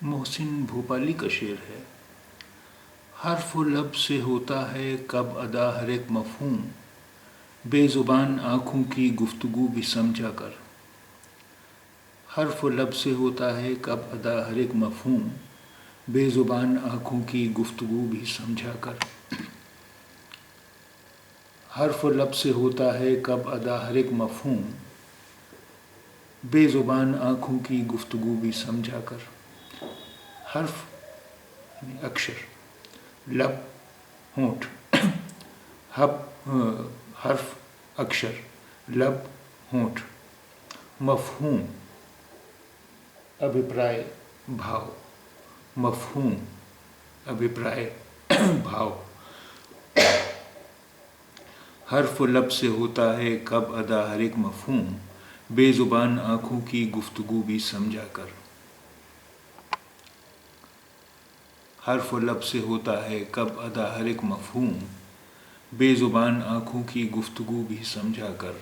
محسن بھوپالی کا شعر ہے۔ حرف و لب سے ہوتا ہے کب ادا ہر ایک مفہوم، بے زبان آنکھوں کی گفتگو بھی سمجھا کر۔ حرف و لب سے ہوتا ہے کب ادا ہر ایک مفہوم، بے زبان آنکھوں کی گفتگو بھی سمجھا کر۔ حرف و لب سے ہوتا ہے کب ادا ہر ایک مفہوم، بے زبان آنکھوں کی گفتگو بھی سمجھا کر۔ حرف یعنی اکشر، لب ہونٹ، حرف اکشر، لب ہونٹ، مفہوم ابھیپرائے بھاؤ، مفہوم ابھیپرائے بھاؤ۔ حرف و لب سے ہوتا ہے کب ادا ہر ایک مفہوم، بے زبان آنکھوں کی گفتگو بھی سمجھا کر۔ حرف و لب سے ہوتا ہے کب ادا ہر ایک مفہوم، بے زبان آنکھوں کی گفتگو بھی سمجھا کر۔